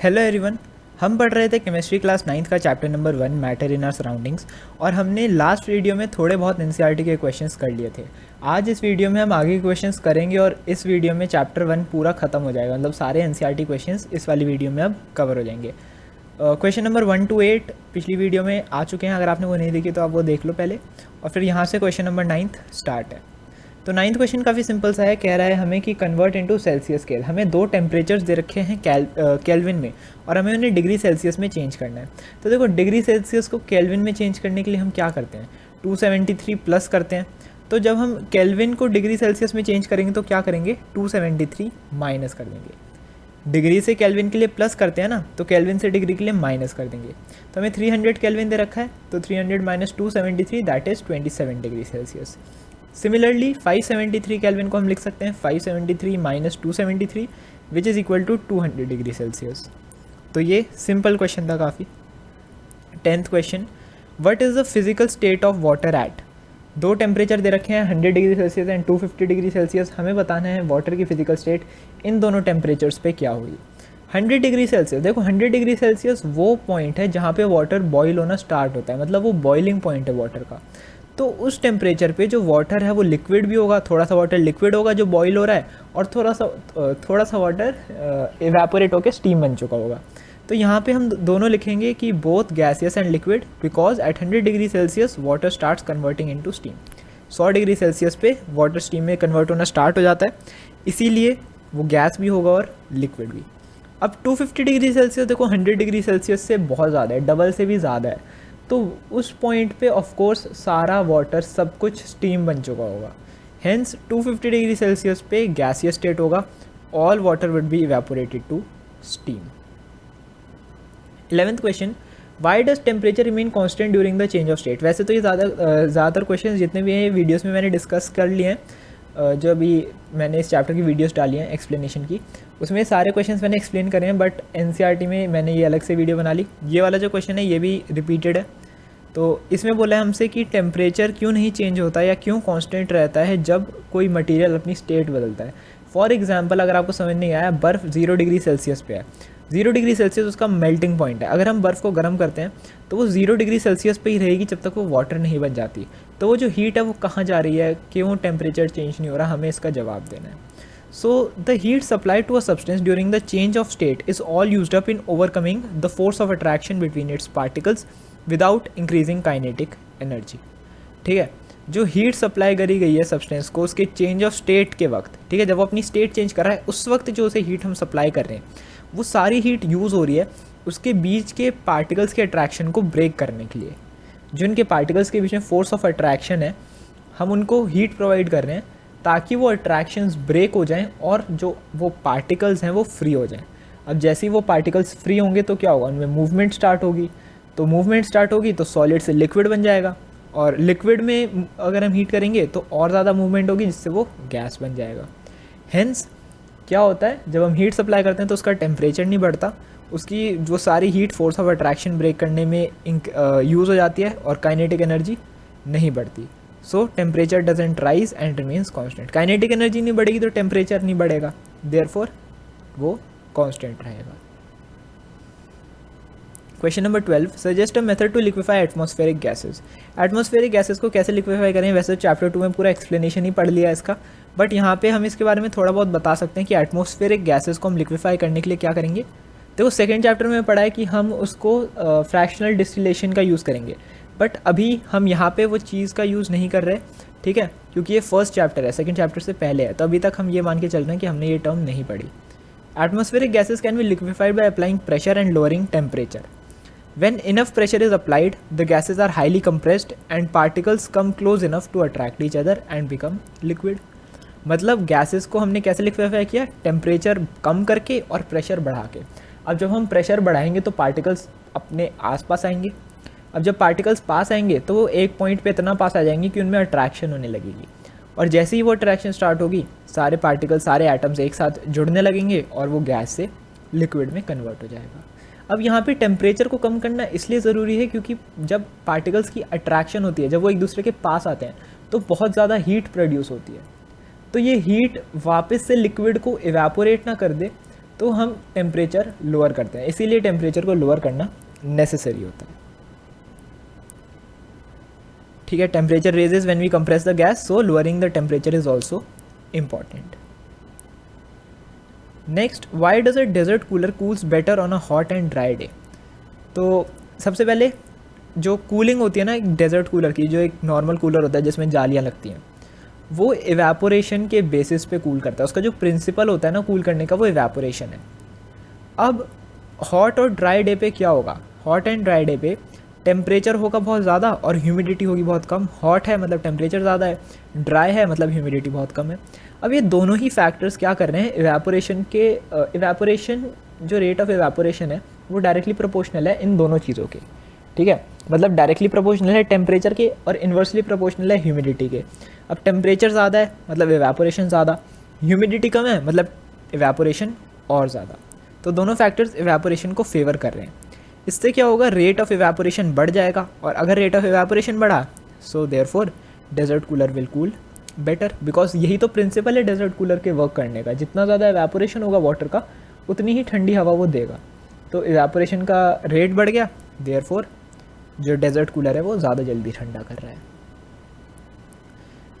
Hello everyone. हम पढ़ रहे थे केमिस्ट्री क्लास 9th का chapter number 1 matter in our surroundings और हमने लास्ट वीडियो में थोड़े बहुत एनसीईआरटी के क्वेश्चंस कर लिए थे। आज इस वीडियो में हम आगे के क्वेश्चंस करेंगे और इस वीडियो में चैप्टर 1 पूरा ख़त्म हो जाएगा, मतलब सारे एनसीईआरटी क्वेश्चंस इस वाली वीडियो में अब कवर हो जाएंगे। क्वेश्चन नंबर 1 to 8 पिछली वीडियो में आ चुके हैं, अगर आपने वो नहीं देखी तो आप वो देख लो पहले, और फिर यहाँ से क्वेश्चन नंबर 9 स्टार्ट है। तो 9th क्वेश्चन काफ़ी सिंपल सा है, कह रहा है हमें कि कन्वर्ट इनटू सेल्सियस स्केल। हमें दो टेम्परेचर्स दे रखे हैं केल्विन में और हमें उन्हें डिग्री सेल्सियस में चेंज करना है। तो देखो, डिग्री सेल्सियस को केल्विन में चेंज करने के लिए हम क्या करते हैं, 273 प्लस करते हैं। तो जब हम केल्विन को डिग्री सेल्सियस में चेंज करेंगे तो क्या करेंगे, 273 माइनस कर देंगे। डिग्री से केल्विन के लिए प्लस करते हैं ना, तो केल्विन से डिग्री के लिए माइनस कर देंगे। तो हमें 300 केल्विन दे रखा है, तो 300 minus 273 that is 27 degree Celsius. Similarly 573 kelvin को हम लिख सकते हैं 573 minus 273 which is equal to 200 degree Celsius. तो ये सिंपल क्वेश्चन था काफ़ी। 10th question, what is the physical state of water at. दो टेम्परेचर दे रखे हैं 100 degree Celsius and 250 degree Celsius. हमें बताना है वाटर की फिजिकल स्टेट इन दोनों टेम्परेचर्स पे क्या हुई। 100 डिग्री सेल्सियस, देखो 100 डिग्री सेल्सियस वो पॉइंट है जहाँ पे वाटर बॉईल होना स्टार्ट होता है, मतलब वो बॉइलिंग पॉइंट है वाटर का। तो उस टेम्परेचर पे जो वाटर है वो लिक्विड भी होगा, थोड़ा सा वाटर लिक्विड होगा जो बॉईल हो रहा है, और थोड़ा सा वाटर इवेपोरेट होकर स्टीम बन चुका होगा। तो यहाँ पे हम दोनों लिखेंगे कि both gaseous and liquid, because at 100 degree Celsius water starts converting into steam. 100 degree Celsius पे वाटर स्टीम में कन्वर्ट होना स्टार्ट हो जाता है, इसीलिए वो गैस भी होगा और लिक्विड भी। अब 250 डिग्री सेल्सियस, देखो 100 डिग्री सेल्सियस से बहुत ज़्यादा है, डबल से भी ज़्यादा है। तो उस पॉइंट पे ऑफ कोर्स सारा वाटर सब कुछ स्टीम बन चुका होगा। हेंस 250 डिग्री सेल्सियस पे गैसियस स्टेट होगा, all water would be evaporated to steam. 11th question, why does temperature remain constant during the change of state. वैसे तो ये ज़्यादातर क्वेश्चन जितने भी हैं वीडियोस में मैंने डिस्कस कर लिए हैं, जो अभी मैंने इस चैप्टर की वीडियोस डाली हैं एक्सप्लेनेशन की, उसमें सारे क्वेश्चंस मैंने एक्सप्लेन करे हैं, बट एनसीईआरटी में मैंने ये अलग से वीडियो बना ली। ये वाला जो क्वेश्चन है ये भी रिपीटेड है। तो इसमें बोला है हमसे कि टेम्परेचर क्यों नहीं चेंज होता या क्यों कांस्टेंट रहता है जब कोई मटेरियल अपनी स्टेट बदलता है। फॉर एग्जांपल, अगर आपको समझ नहीं आया, बर्फ़ 0 डिग्री सेल्सियस पे है, 0 डिग्री सेल्सियस उसका मेल्टिंग पॉइंट है। अगर हम बर्फ़ को गर्म करते हैं तो वो 0 डिग्री सेल्सियस पे ही रहेगी जब तक वो वाटर नहीं बन जाती। तो वो जो हीट है वो कहाँ जा रही है, क्यों टेम्परेचर चेंज नहीं हो रहा, हमें इसका जवाब देना है। So the heat supplied to a substance during the change of state is all used up in overcoming the force of attraction between its particles without increasing kinetic energy। ठीक है, जो हीट सप्लाई करी गई है substance को उसके change of state के वक्त, ठीक है, जब वो अपनी स्टेट चेंज कर रहा है उस वक्त जो उसे हीट हम सप्लाई कर रहे हैं, वो सारी हीट यूज़ हो रही है उसके बीच के पार्टिकल्स के अट्रैक्शन को ब्रेक करने के लिए। जो इनके पार्टिकल्स के बीच में फोर्स ऑफ अट्रैक्शन है, हम उनको हीट प्रोवाइड कर रहे हैं ताकि वो अट्रैक्शंस ब्रेक हो जाएं और जो वो पार्टिकल्स हैं वो फ्री हो जाएं। अब जैसे ही वो पार्टिकल्स फ्री होंगे तो क्या होगा, उनमें मूवमेंट स्टार्ट होगी। तो मूवमेंट स्टार्ट होगी तो सॉलिड से लिक्विड बन जाएगा, और लिक्विड में अगर हम हीट करेंगे तो और ज़्यादा मूवमेंट होगी जिससे वो गैस बन जाएगा। हेंस क्या होता है, जब हम हीट सप्लाई करते हैं तो उसका टेम्परेचर नहीं बढ़ता, उसकी जो सारी heat force of attraction break करने में यूज़ हो जाती है और काइनेटिक एनर्जी नहीं बढ़ती। सो temperature doesn't rise and remains constant. Kinetic energy नहीं बढ़ेगी तो टेम्परेचर नहीं बढ़ेगा, देयरफॉर वो कांस्टेंट रहेगा। Question number 12, suggest a method to liquefy atmospheric gases. Atmospheric gases को कैसे लिक्विफाई करें, वैसे चैप्टर 2 में पूरा एक्सप्लेनेशन ही पढ़ लिया है इसका, बट यहाँ पे हम इसके बारे में थोड़ा बहुत बता सकते हैं कि एटमॉस्फेरिक गैसेस को हम लिक्विफाई करने के लिए क्या करेंगे। देखो, सेकेंड चैप्टर में पढ़ा है कि हम उसको फ्रैक्शनल डिस्टिलेशन का यूज़ करेंगे, बट अभी हम यहाँ पे वो चीज़ का यूज़ नहीं कर रहे, ठीक है, क्योंकि ये फर्स्ट चैप्टर है, सेकंड चैप्टर से पहले है, तो अभी तक हम ये मान के चल रहे हैं कि हमने ये टर्म नहीं पढ़ी। Atmospheric gases can be liquefied by applying pressure and lowering temperature. When enough pressure is applied the gases are highly compressed and particles come close enough to attract each other and become liquid. मतलब gases को हमने कैसे liquefy किया, temperature कम करके और pressure बढ़ा के। अब जब हम प्रेशर बढ़ाएंगे तो पार्टिकल्स अपने आसपास आएंगे। अब जब पार्टिकल्स पास आएंगे तो वो एक पॉइंट पे इतना पास आ जाएंगे कि उनमें अट्रैक्शन होने लगेगी, और जैसे ही वो अट्रैक्शन स्टार्ट होगी सारे पार्टिकल्स, सारे एटम्स एक साथ जुड़ने लगेंगे और वो गैस से लिक्विड में कन्वर्ट हो जाएगा। अब यहाँ पे टेम्परेचर को कम करना इसलिए ज़रूरी है क्योंकि जब पार्टिकल्स की अट्रैक्शन होती है, जब वो एक दूसरे के पास आते हैं तो बहुत ज़्यादा हीट प्रोड्यूस होती है। तो ये हीट वापस से लिक्विड को इवेपोरेट ना कर दे, तो हम टेम्परेचर लोअर करते हैं, इसीलिए टेम्परेचर को लोअर करना नेसेसरी होता है। ठीक है, temperature raises when we compress the gas, so lowering the temperature is also important. Next, why does a desert cooler cools better on a hot and dry day. तो सबसे पहले जो कूलिंग होती है ना एक डेजर्ट कूलर की, जो एक नॉर्मल कूलर होता है जिसमें जालियाँ लगती हैं, वो इवेपोरेशन के बेसिस पे कूल करता है। उसका जो प्रिंसिपल होता है ना कूल करने का, वो इवेपोरेशन है। अब हॉट और ड्राई डे पे क्या होगा, हॉट एंड ड्राई डे पे टेम्परेचर होगा बहुत ज़्यादा और ह्यूमिडिटी होगी बहुत कम। हॉट है मतलब टेम्परेचर ज़्यादा है, ड्राई है मतलब ह्यूमिडिटी बहुत कम है। अब ये दोनों ही फैक्टर्स क्या कर रहे हैं, इवेपोरेशन जो रेट ऑफ इवेपोरेशन है वो डायरेक्टली प्रोपोर्शनल है इन दोनों चीज़ों के। ठीक है, मतलब डायरेक्टली प्रोपोर्शनल है टेम्परेचर के और इन्वर्सली प्रोपोर्शनल है ह्यूमिडिटी के। अब टेम्परेचर ज़्यादा है मतलब इवेपोरेशन ज़्यादा, ह्यूमिडिटी कम है मतलब इवेपोरेशन और ज़्यादा। तो दोनों फैक्टर्स इवेपोरेशन को फेवर कर रहे हैं। इससे क्या होगा, रेट ऑफ इवेपोरेशन बढ़ जाएगा, और अगर रेट ऑफ इवेपोरेशन बढ़ा so therefore desert cooler will cool better, because यही तो प्रिंसिपल है डेजर्ट कूलर के वर्क करने का। जितना ज़्यादा इवेपोरेशन होगा वाटर का, उतनी ही ठंडी हवा वो देगा। तो इवेपोरेशन का रेट बढ़ गया, देयरफॉर जो डेजर्ट कूलर है वो ज़्यादा जल्दी ठंडा कर रहा है।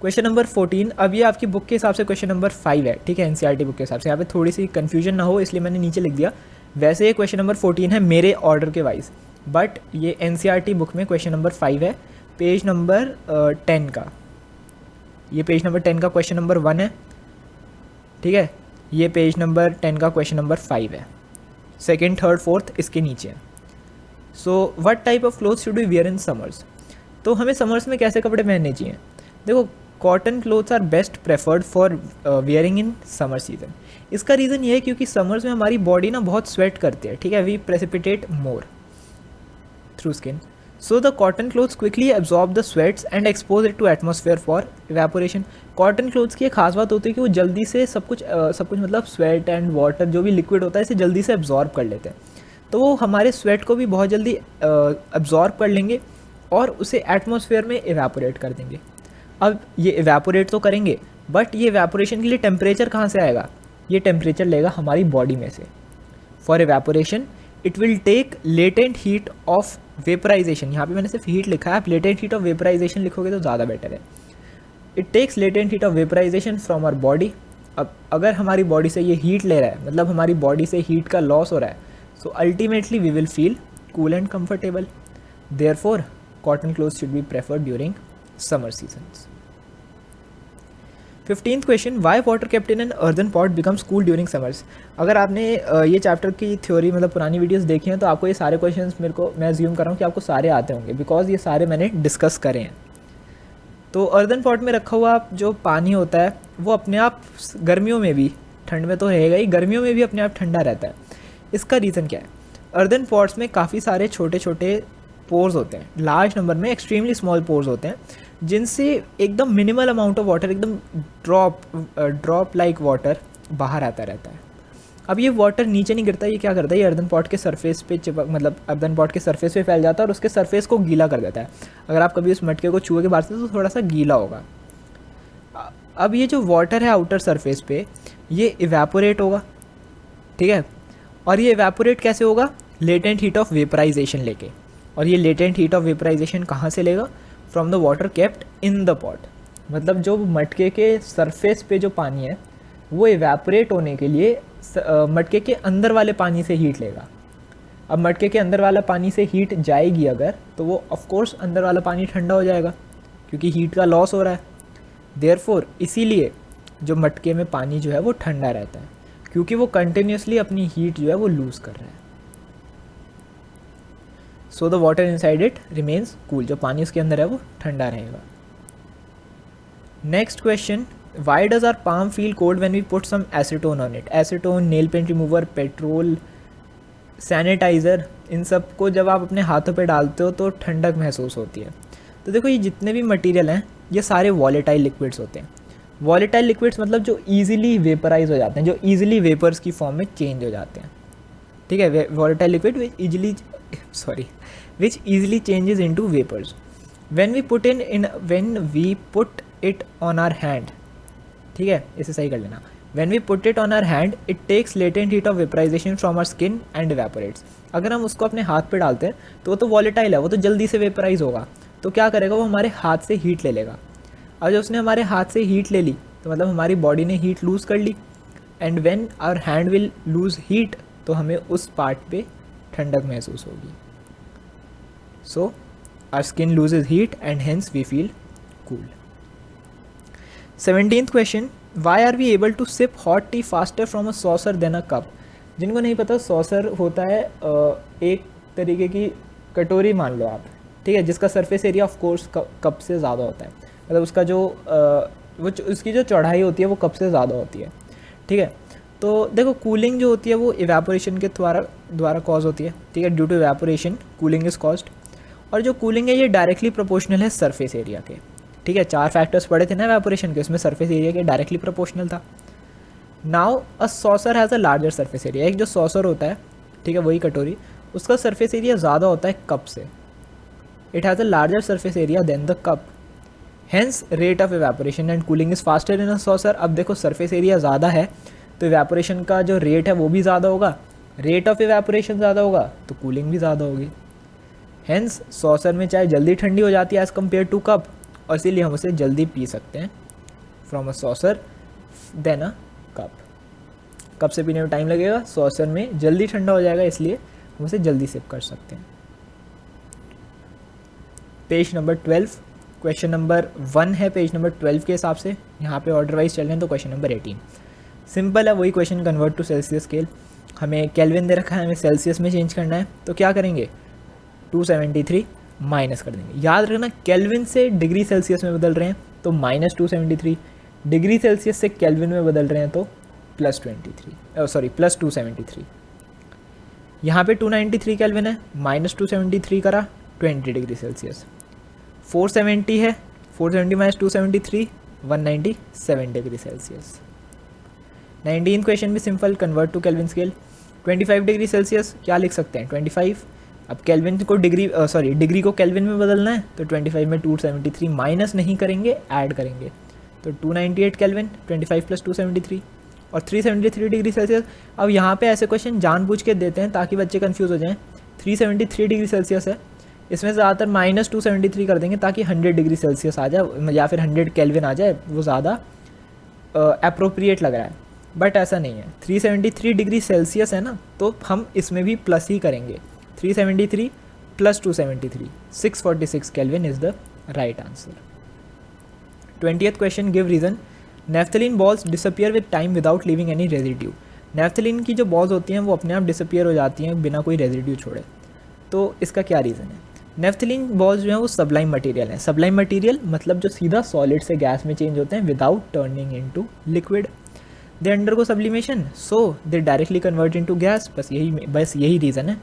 क्वेश्चन नंबर 14, अब ये आपकी बुक के हिसाब से क्वेश्चन नंबर 5 है। ठीक है, एनसीईआरटी बुक के हिसाब से, यहाँ पे थोड़ी सी कन्फ्यूजन ना हो इसलिए मैंने नीचे लिख दिया। वैसे ये क्वेश्चन नंबर 14 है मेरे ऑर्डर के वाइज, बट ये एनसीईआरटी बुक में क्वेश्चन नंबर 5 है, पेज नंबर 10 का। ये पेज नंबर 10 का क्वेश्चन नंबर 1 है। ठीक है, ये पेज नंबर 10 का क्वेश्चन नंबर 5 है। सेकेंड, थर्ड, फोर्थ इसके नीचे है। So what type of cloth should we wear in summers. तो हमें समर्स में कैसे कपड़े पहनने चाहिए। देखो, cotton clothes are best preferred for wearing in summer season. इसका रीज़न ये है क्योंकि समर्स में हमारी बॉडी ना बहुत स्वेट करती है। ठीक है, we precipitate more through skin, so the cotton clothes quickly absorb the sweats and expose it to atmosphere for evaporation. Cotton clothes की एक खास बात होती है कि वो जल्दी से सब कुछ मतलब स्वेट एंड वाटर जो भी लिक्विड होता है इसे जल्दी से एब्जॉर्ब कर लेते हैं। तो वो हमारे स्वेट को भी बहुत जल्दी एब्जॉर्ब कर लेंगे और उसे एटमॉस्फेयर में इवेपोरेट कर देंगे। अब ये इवेपोरेट तो करेंगे, बट ये इवेपोरेशन के लिए टेम्परेचर कहाँ से आएगा, ये टेम्परेचर लेगा हमारी बॉडी में से। For evaporation it will take latent heat of vaporization. यहाँ पे मैंने सिर्फ हीट लिखा है, आप लेटेंट हीट ऑफ वेपराइजेशन लिखोगे तो ज़्यादा बेटर है। It takes latent heat of vaporization from our body. अब अगर हमारी बॉडी से ये हीट ले रहा है, मतलब हमारी बॉडी से हीट का लॉस हो रहा है, so ultimately we will feel cool and comfortable. Therefore cotton clothes should be preferred during summer seasons. 15th question, why water kept in an earthen pot becomes cool during summers. अगर आपने ये chapter की theory मतलब पुरानी videos देखी हैं तो आपको ये सारे क्वेश्चंस मैं अज्यूम कर रहा हूँ कि आपको सारे आते होंगे, बिकॉज ये सारे मैंने डिस्कस करे हैं। तो अर्दन पॉट में रखा हुआ जो पानी होता है वो अपने आप गर्मियों में भी, ठंड में तो रहेगा ही, गर्मियों में भी अपने आप ठंडा रहता है। इसका रीज़न क्या है, अर्दन पॉट्स में काफ़ी सारे छोटे छोटे पोर्स होते हैं, लार्ज नंबर में एक्सट्रीमली स्मॉल पोर्स होते हैं, जिनसे एकदम मिनिमल अमाउंट ऑफ वाटर, एकदम ड्रॉप लाइक वाटर बाहर आता रहता है। अब ये वाटर नीचे नहीं गिरता, ये क्या करता है, ये अर्दन पॉट के सरफेस पे चिपक, मतलब अर्दन पॉट के सरफेस पे फैल जाता है और उसके सरफेस को गीला कर देता है। अगर आप कभी उस मटके को छुओगे बाहर से तो थोड़ा सा गीला होगा। अब ये जो वाटर है आउटर सरफेस पे, ये इवेपोरेट होगा। ठीक है, और ये इवेपोरेट कैसे होगा, लेटेंट हीट ऑफ वेपराइजेशन लेके। और ये लेटेंट हीट ऑफ वेपराइजेशन कहाँ से लेगा, from the water kept in the pot. मतलब जो मटके के सरफेस पे जो पानी है वो इवेपोरेट होने के लिए मटके के अंदर वाले पानी से हीट लेगा। अब मटके के अंदर वाला पानी से हीट जाएगी अगर, तो वो ऑफ कोर्स अंदर वाला पानी ठंडा हो जाएगा क्योंकि हीट का लॉस हो रहा है। देयरफॉर इसीलिए जो मटके में पानी जो है वो ठंडा रहता है, क्योंकि वो कंटिन्यूसली अपनी हीट जो है वो लूज़ कर रहा है। So the water inside it remains cool, जो पानी उसके अंदर है वो ठंडा रहेगा। Next question, why does our palm feel cold when we put some acetone on it. Acetone, nail paint remover, petrol, sanitizer, इन सब को जब आप अपने हाथों पे डालते हो तो ठंडक महसूस होती है। तो देखो, ये जितने भी मटेरियल हैं ये सारे वॉलेटाइल लिक्विड्स होते हैं। वॉलेटाइल लिक्विड्स मतलब जो ईजिली वेपराइज हो जाते हैं, जो ईजिली वेपर्स की फॉर्म में चेंज हो जाते हैं। ठीक है, volatile liquid which easily changes into vapors when we put it on our hand। ठीक है, इसे सही कर लेना, When we put it on our hand, it takes latent heat of vaporization from our skin and evaporates. अगर हम उसको अपने हाथ पे डालते हैं तो वो तो वॉलेटाइल है, वो तो जल्दी से वेपराइज होगा, तो क्या करेगा वो हमारे हाथ से हीट ले लेगा। अब जब उसने हमारे हाथ से हीट ले ली तो मतलब हमारी बॉडी ने हीट लूज़ कर ली, and when our hand will loose heat तो हमें उस पार्ट पे ठंडक महसूस होगी। So our skin loses heat and hence we feel cool. 17th question, why are we able to sip hot tea faster from a saucer than a cup. जिनको नहीं पता, सॉसर होता है एक तरीके की कटोरी मान लो आप, ठीक है, जिसका surface area of course cup से ज़्यादा होता है, मतलब उसका जो उसकी जो चौड़ाई होती है वो कप से ज़्यादा होती है, ठीक है। तो देखो कूलिंग जो होती है वो इवेपोरेशन के द्वारा कॉज होती है, ठीक है, due to evaporation cooling is caused. और जो कूलिंग है ये डायरेक्टली प्रोपोर्शनल है सरफेस एरिया के, ठीक है। 4 फैक्टर्स पढ़े थे ना इवेपोरेशन के, उसमें सरफेस एरिया के डायरेक्टली प्रोपोर्शनल था। Now a saucer has a larger surface area. एक जो सॉसर होता है, ठीक है, वही कटोरी, उसका सरफेस एरिया ज़्यादा होता है कप से। It has a larger surface area than the cup, hence rate of evaporation and cooling is faster in a saucer. अब देखो सरफेस एरिया ज़्यादा है तो इवेपोरेशन का जो रेट है वो भी ज़्यादा होगा, रेट ऑफ इवेपोरेशन ज़्यादा होगा तो कूलिंग भी ज़्यादा होगी। हेंस सॉसर में चाय जल्दी ठंडी हो जाती है एज़ कम्पेयर टू कप, और इसीलिए हम उसे जल्दी पी सकते हैं from a saucer than a cup. Cup से पीने में टाइम लगेगा, सॉसर में जल्दी ठंडा हो जाएगा, इसलिए हम उसे जल्दी सिप कर सकते हैं। पेज नंबर 12, क्वेश्चन नंबर 1 है पेज नंबर 12 के हिसाब से, यहाँ पे ऑर्डर वाइज चल रहे हैं। तो क्वेश्चन नंबर 18 सिंपल है, वही question, convert to Celsius scale. हमें केल्विन दे रखा है, हमें सेल्सियस में चेंज करना है, तो क्या करेंगे 273 माइनस कर देंगे। याद रखना केल्विन से डिग्री सेल्सियस में बदल रहे हैं तो -273, डिग्री सेल्सियस से केल्विन में बदल रहे हैं तो +273। यहाँ पे 293 केल्विन है, -273 करा 20 डिग्री सेल्सियस। 470 है, 470 minus 273 197 degree Celsius. 19th question भी simple, convert to Kelvin scale. 25 degree Celsius क्या लिख सकते हैं 25। अब केल्विन को डिग्री को केल्विन में बदलना है तो 25 में 273 माइनस नहीं करेंगे, ऐड करेंगे, तो 298 केल्विन, 25 + 273 और 373 डिग्री सेल्सियस। अब यहाँ पे ऐसे क्वेश्चन जानबूझ के देते हैं ताकि बच्चे कंफ्यूज हो जाएं। 373 डिग्री सेल्सियस है, इसमें ज़्यादातर -273 कर देंगे ताकि 100 डिग्री सेल्सियस आ जाए या फिर 100 केल्विन आ जाए, वो ज़्यादा अप्रोप्रिएट लग रहा है, बट ऐसा नहीं है। 373 डिग्री सेल्सियस है ना, तो हम इसमें भी प्लस ही करेंगे, 373 + 273 646 kelvin is the right answer. 20th question, give reason. Naphthalene balls disappear with time without leaving any residue. Naphthalene की जो बॉल्स होती हैं वो अपने आप डिसअपियर हो जाती हैं बिना कोई रेजिड्यू छोड़े, तो इसका क्या रीज़न है। नेफ्थलीन बॉल्स जो हैं वो सबलाइम मटेरियल हैं। सबलाइम मटेरियल मतलब जो सीधा सॉलिड से गैस में चेंज होते हैं without turning into liquid. They undergo sublimation, so they directly convert into gas. बस यही रीज़न है।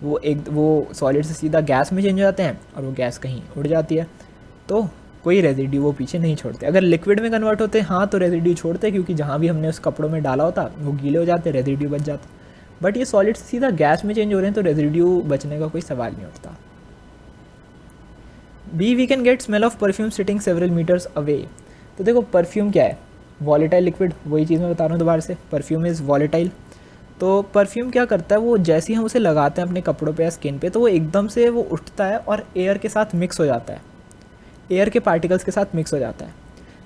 वो सॉलिड से सीधा गैस में चेंज हो जाते हैं और वो गैस कहीं उड़ जाती है, तो कोई रेजिड्यू वो पीछे नहीं छोड़ते। अगर लिक्विड में कन्वर्ट होते हाँ तो रेजिड्यू छोड़ते, क्योंकि जहाँ भी हमने उस कपड़ों में डाला होता वो गीले हो जाते, रेजिड्यू बच जाता। बट ये सॉलिड से सीधा गैस में चेंज हो रहे हैं तो रेजिड्यू बचने का कोई सवाल नहीं उठता। B, we can get smell of perfume sitting several meters away. तो देखो परफ्यूम क्या है, वॉलेटाइल लिक्विड, वही चीज़ मैं बता रहा हूँ दोबारा से, परफ्यूम इज़ वॉलेटाइल। तो परफ्यूम क्या करता है, वो जैसे ही हम उसे लगाते हैं अपने कपड़ों पे या स्किन पे, तो वो एकदम से वो उठता है और एयर के साथ मिक्स हो जाता है, एयर के पार्टिकल्स के साथ मिक्स हो जाता है।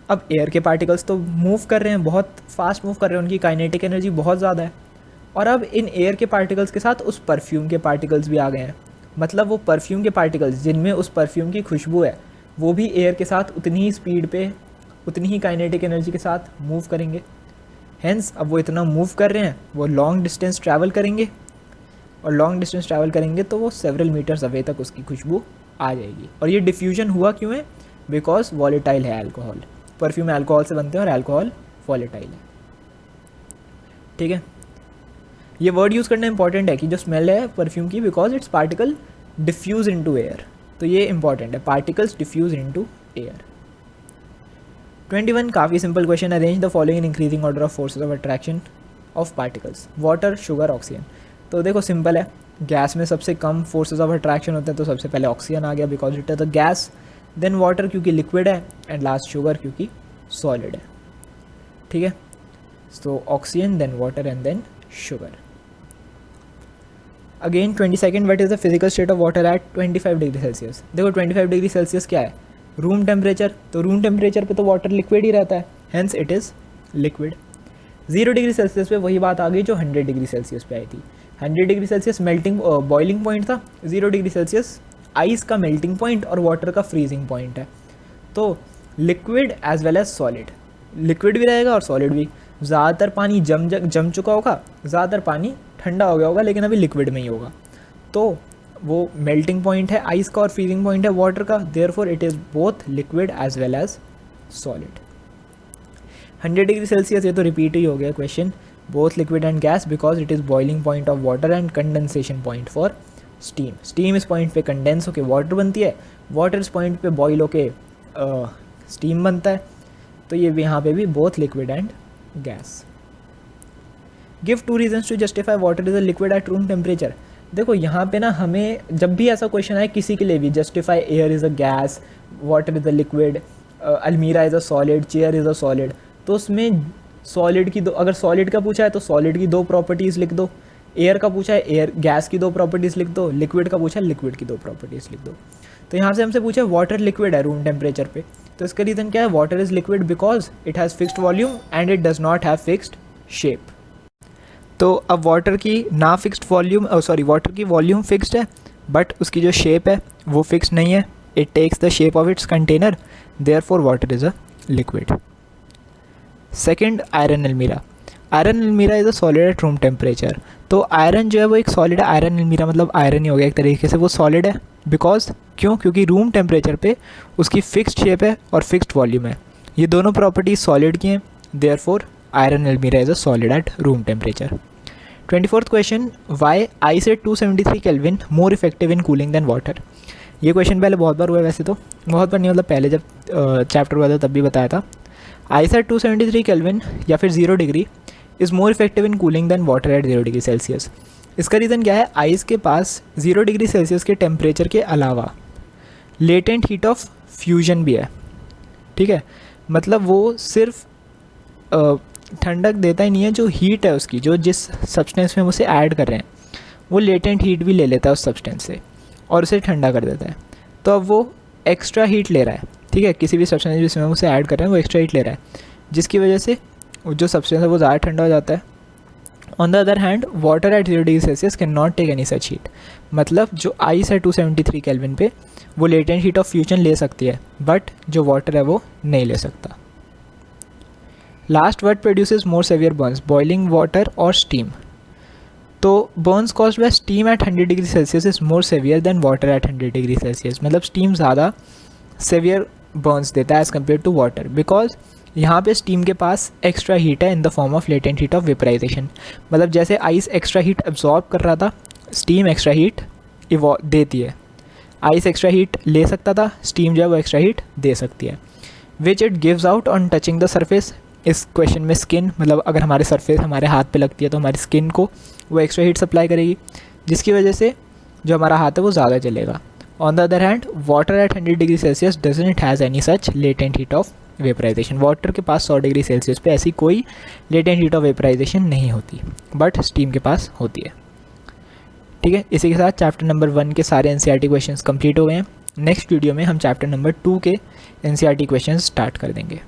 अब एयर के पार्टिकल्स तो मूव कर रहे हैं, बहुत फास्ट मूव कर रहे हैं, उनकी काइनेटिक एनर्जी बहुत ज़्यादा है, और अब इन एयर के पार्टिकल्स के साथ उस परफ्यूम के पार्टिकल्स भी आ गए हैं। मतलब वो परफ्यूम के पार्टिकल्स जिनमें उस परफ्यूम की खुशबू है वो भी एयर के साथ उतनी ही स्पीड पे, उतनी ही काइनेटिक एनर्जी के साथ मूव करेंगे। हेंस अब वो इतना मूव कर रहे हैं, वो लॉन्ग डिस्टेंस ट्रैवल करेंगे, और लॉन्ग डिस्टेंस ट्रैवल करेंगे तो वो सेवरल मीटर्स अवे तक उसकी खुशबू आ जाएगी। और ये डिफ्यूजन हुआ क्यों है, बिकॉज वॉलेटाइल है अल्कोहल, परफ्यूम अल्कोहल से बनते हैं और अल्कोहल वॉलेटाइल है, ठीक है। ये वर्ड यूज़ करना इंपॉर्टेंट है कि जो स्मेल है परफ्यूम की, because its particle diffuse into air, तो ये इंपॉर्टेंट है, पार्टिकल्स डिफ्यूज इनटू एयर। 21 काफ़ी simple question, arrange the following in increasing order of forces of attraction of particles, water, sugar, oxygen. तो देखो सिंपल है, gas में सबसे कम फोर्सेस ऑफ अट्रैक्शन होते हैं, तो सबसे पहले ऑक्सीजन आ गया because it is the gas, then water क्योंकि लिक्विड है, एंड लास्ट शुगर क्योंकि सॉलिड है, ठीक है। So oxygen, then water, and then sugar. Again 22nd, what is the physical state of water at 25 degree Celsius? देखो 25 degree Celsius क्या है? Room temperature. तो रूम टेम्परेचर पे तो वाटर लिक्विड ही रहता है, hence it is liquid. 0 degree Celsius पे वही बात आ गई जो 100 डिग्री सेल्सियस पे आई थी. 100 degree Celsius melting boiling point था, 0 डिग्री सेल्सियस आइस का मेल्टिंग पॉइंट और वाटर का फ्रीजिंग पॉइंट है. तो liquid as well as solid, liquid भी रहेगा और सॉलिड भी. ज़्यादातर पानी जम चुका होगा, ज़्यादातर पानी ठंडा हो गया होगा, लेकिन अभी लिक्विड में ही होगा. तो वो मेल्टिंग पॉइंट है आइस का और फ्रीजिंग पॉइंट है वाटर का. Therefore it is both liquid as well as solid. 100 degree Celsius, ये तो रिपीट ही हो गया question. Both liquid and gas because it is boiling point of water and condensation point for steam. Steam इस point पे condense होकर water बनती है, वाटर इस पॉइंट पे बॉयल होके स्टीम बनता है. तो ये यहाँ पे भी both liquid and gas. Give 2 reasons to justify water is a liquid at room temperature. देखो यहाँ पे ना हमें जब भी ऐसा क्वेश्चन आए किसी के लिए भी, justify air is a gas, water is a liquid, अलमीरा is a solid, chair is a solid, तो उसमें सॉलिड की दो, अगर सॉलिड का पूछा है तो सॉलिड की 2 प्रॉपर्टीज़ लिख दो. एयर का पूछा है एयर गैस की 2 प्रॉपर्टीज़ लिख दो. लिक्विड का पूछा है लिक्विड की 2 प्रॉपर्टीज़ लिख दो. तो यहाँ से हमसे पूछा है वाटर लिक्विड है रूम टेम्परेचर पे, तो इसका रीज़न क्या है? Water is liquid because it has fixed volume and it does not have fixed shape. तो अब वाटर की ना फिक्स्ड वॉल्यूम, वाटर की वॉल्यूम फिक्स्ड है बट उसकी जो शेप है वो फिक्स्ड नहीं है. It takes the shape of its container, therefore water is a liquid. Second, iron अलमीरा. आयरन अलमीरा is a solid at room temperature. तो आयरन जो है वो एक सॉलिड है. आयरन अलमीरा मतलब आयरन ही हो गया एक तरीके से, वो सॉलिड है. बिकॉज क्यों? क्योंकि रूम टेम्परेचर पे उसकी फिक्स्ड शेप है और फिक्स्ड वॉल्यूम है. ये दोनों प्रॉपर्टीज सॉलिड की हैं, देयरफॉर आयरन अलमीरा is a solid at room temperature. 24th question, why ice at 273 Kelvin more effective in cooling than water. ये क्वेश्चन पहले बहुत बार हुआ है, वैसे तो बहुत बार नहीं, मतलब पहले जब चैप्टर हुआ था तब भी बताया था. आइस एट 273 केल्विन या फिर 0 degree is more effective in cooling than water at 0 degree Celsius. इसका रीज़न क्या है? आइस के पास 0 डिग्री सेल्सियस के टेम्परेचर के अलावा लेटेंट हीट ऑफ फ्यूजन भी है. ठीक है, मतलब वो सिर्फ ठंडक देता ही नहीं है, जो हीट है उसकी, जो जिस सब्सटेंस में हम उसे ऐड कर रहे हैं वो लेटेंट हीट भी ले लेता है उस सब्सटेंस से और उसे ठंडा कर देता है. तो अब वो एक्स्ट्रा हीट ले रहा है. ठीक है, किसी भी सब्सटेंस जिसमें हम उसे ऐड कर रहे हैं वो एक्स्ट्रा हीट ले रहा है, जिसकी वजह से जो सब्सटेंस है वो ज़्यादा ठंडा हो जाता है. On the other hand water at 0 degree Celsius can not take any such heat. मतलब जो आइस है 273 केल्विन पे वो लेटेंट हीट ऑफ फ्यूजन ले सकती है, बट जो वाटर है वो नहीं ले सकता. Last, what produces more severe burns, boiling water और स्टीम. तो burns caused by steam at 100 degree Celsius is more severe than water at 100 degree Celsius. मतलब स्टीम ज़्यादा सेवियर बर्न्स देता है as compared to water, because यहाँ पे steam के पास एक्स्ट्रा हीट है in the form of latent heat of vaporization. मतलब जैसे आइस एक्स्ट्रा हीट एब्जॉर्ब कर रहा था, स्टीम एक्स्ट्रा हीट देती है. आइस एक्स्ट्रा हीट ले सकता था, स्टीम जो है वो एक्स्ट्रा हीट दे सकती है. Which it gives out on touching the surface. इस क्वेश्चन में स्किन, मतलब अगर हमारे सरफेस हमारे हाथ पे लगती है तो हमारी स्किन को वो एक्स्ट्रा हीट सप्लाई करेगी, जिसकी वजह से जो हमारा हाथ है वो ज़्यादा चलेगा. On the other hand water at 100 degree Celsius doesn't has any such latent heat of vaporization. Water के पास 100 डिग्री सेल्सियस पे ऐसी कोई लेटेंट हीट ऑफ वेपराइजेशन नहीं होती, बट स्टीम के पास होती है. ठीक है, इसी के साथ चैप्टर नंबर 1 के सारे एनसीईआरटी क्वेश्चंस कंप्लीट हो गए हैं. नेक्स्ट वीडियो में हम चैप्टर नंबर 2 के एनसीईआरटी क्वेश्चंस स्टार्ट कर देंगे.